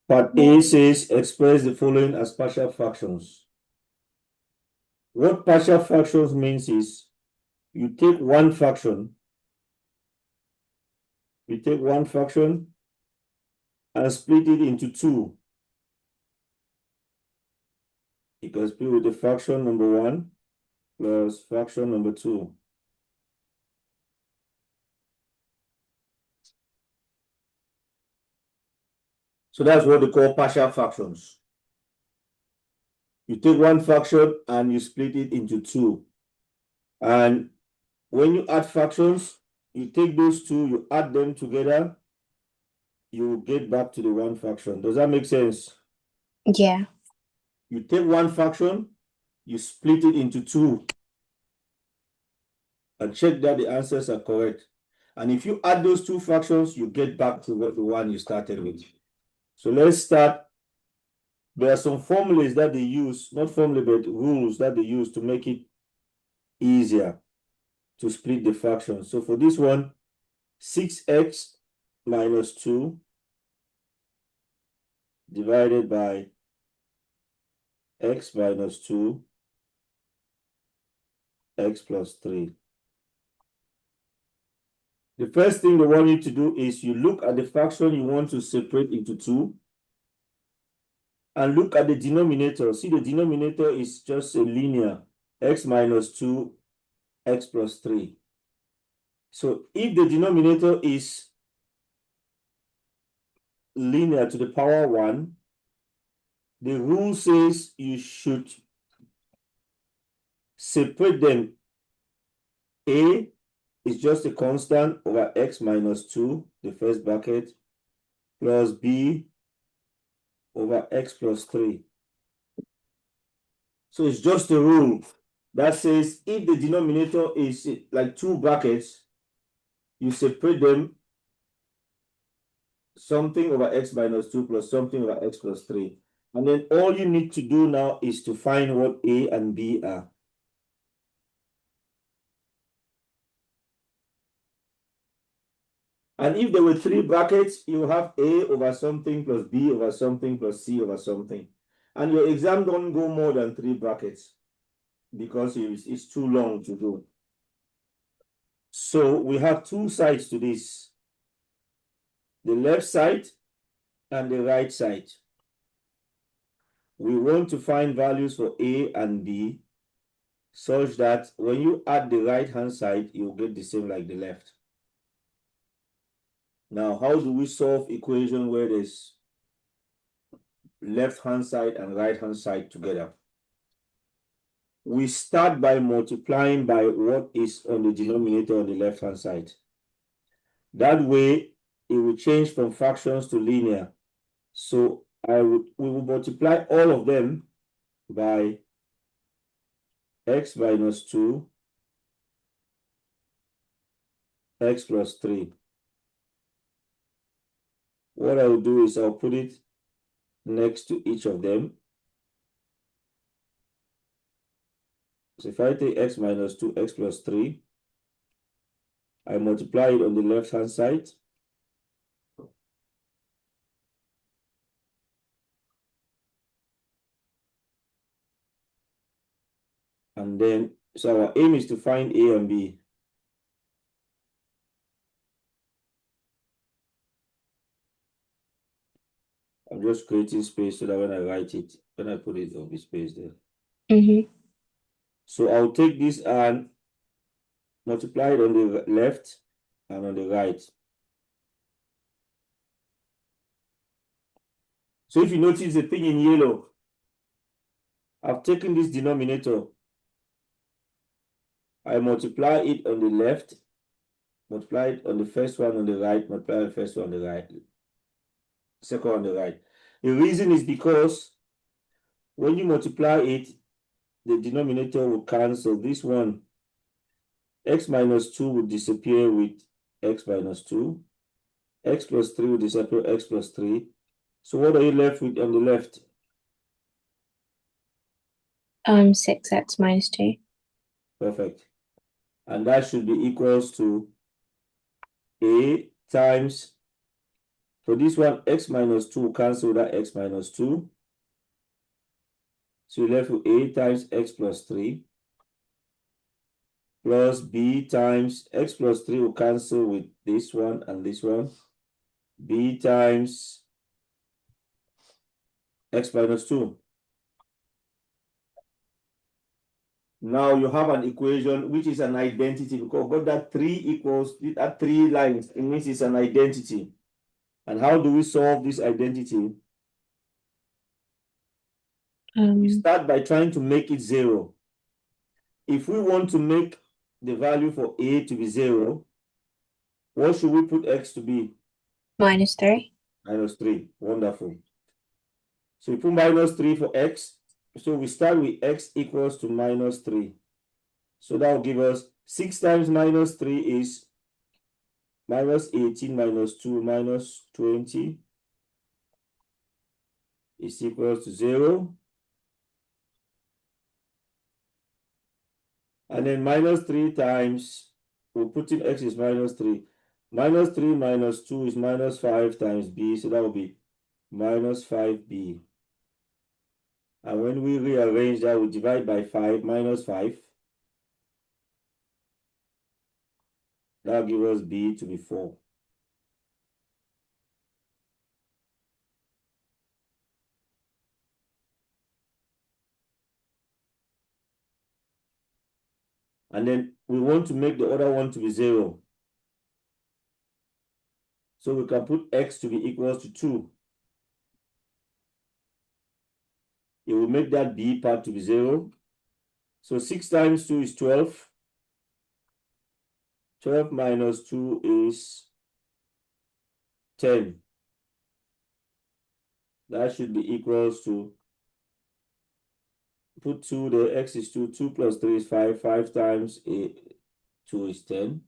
Part A says express the following as partial fractions. What partial fractions means is you take one fraction and split it into two. You can split with the fraction number 1 plus fraction number 2. So that's what they call partial fractions. You take one fraction and you split it into two. And when you add fractions, you take those two, you add them together, you will get back to the one fraction. Does that make sense? Yeah. You take one fraction, you split it into two, and check that the answers are correct. And if you add those two fractions, you get back to the one you started with. So let's start. There are some formulas that they use, not formula, but rules that they use to make it easier to split the fractions. So for this one, 6x minus 2 divided by x minus 2, x plus 3. The first thing they want you to do is you look at the fraction you want to separate into two and look at the denominator. See, the denominator is just a linear, x minus 2, x plus 3. So if the denominator is linear to the power 1, the rule says you should separate them. A is just a constant over x minus 2, the first bracket, plus b over x plus 3. So it's just a rule that says if the denominator is like two brackets, you separate them something over x minus 2 plus something over x plus 3. And then all you need to do now is to find what a and b are. And if there were three brackets, you have a over something plus b over something plus c over something. And your exam don't go more than 3 brackets because it's too long to do. So we have two sides to this, the left side and the right side. We want to find values for a and b such that when you add the right-hand side, you'll get the same like the left. Now, how do we solve equation where there's left-hand side and right-hand side together? We start by multiplying by what is on the denominator on the left-hand side. That way, it will change from fractions to linear. So we will multiply all of them by x minus 2, x plus 3. What I will do is I'll put it next to each of them. So if I take x minus 2, x plus 3, I multiply it on the left-hand side. And then, so our aim is to find a and b. I'm just creating space so that when I write it, when I put it, there'll be space there. Mm-hmm. So I'll take this and multiply it on the left and on the right. So if you notice the thing in yellow, I've taken this denominator. I multiply it on the left, multiply it on the first one on the right, multiply the first one on the right, second on the right. The reason is because when you multiply it, the denominator will cancel. This one, x minus 2 will disappear with x minus 2. X plus 3 will disappear, x plus 3. So what are you left with on the left? 6x minus 2. Perfect. And that should be equals to a times For this one, x minus 2 cancel that x minus 2. So you're left with a times x plus 3 plus b times x plus 3 will cancel with this one and this one. B times x minus 2. Now you have an equation which is an identity because got that 3 equals that 3 lines. It means it's an identity. And how do we solve this identity? We start by trying to make it 0. If we want to make the value for a to be 0, what should we put x to be? -3. -3. Wonderful. So we put -3 for x. So we start with x equals to -3. So that will give us 6 times -3 is -18 minus 2 minus 20 is equals to 0. And then -3 times, we'll put in x is -3. -3 minus 2 is -5 times b, so that will be -5b. And when we rearrange that, we divide by 5, -5. That will give us b to be 4. And then we want to make the other one to be 0. So we can put x to be equals to 2. It will make that b part to be 0. So 6 times 2 is 12. 12 minus 2 is 10. That should be equals to, put 2 there, x is 2, 2 plus 3 is 5, 5 times 2 is 10.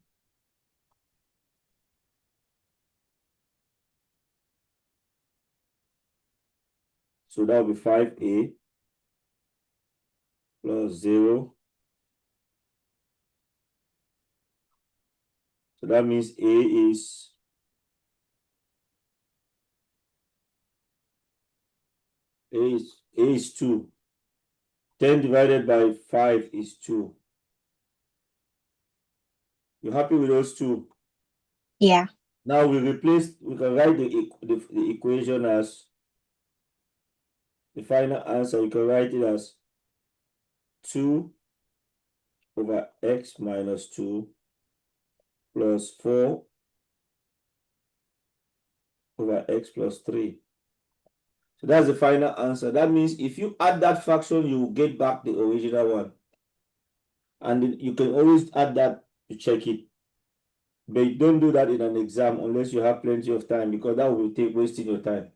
So that will be 5a plus 0. So that means a is 2. 10 divided by 5 is 2. You happy with those two? Yeah. Now we can write the equation as the final answer. You can write it as 2 over x minus 2 plus 4 over x plus 3. So that's the final answer. That means if you add that fraction, you will get back the original one. And you can always add that to check it. But don't do that in an exam unless you have plenty of time, because that will take wasting your time.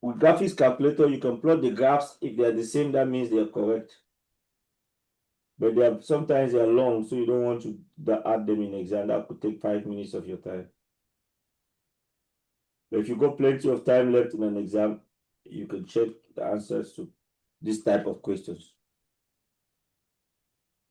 With graphics calculator, you can plot the graphs. If they are the same, that means they are correct. But sometimes they are long, so you don't want to add them in exam. That could take 5 minutes of your time. But if you got plenty of time left in an exam, you can check the answers to this type of questions.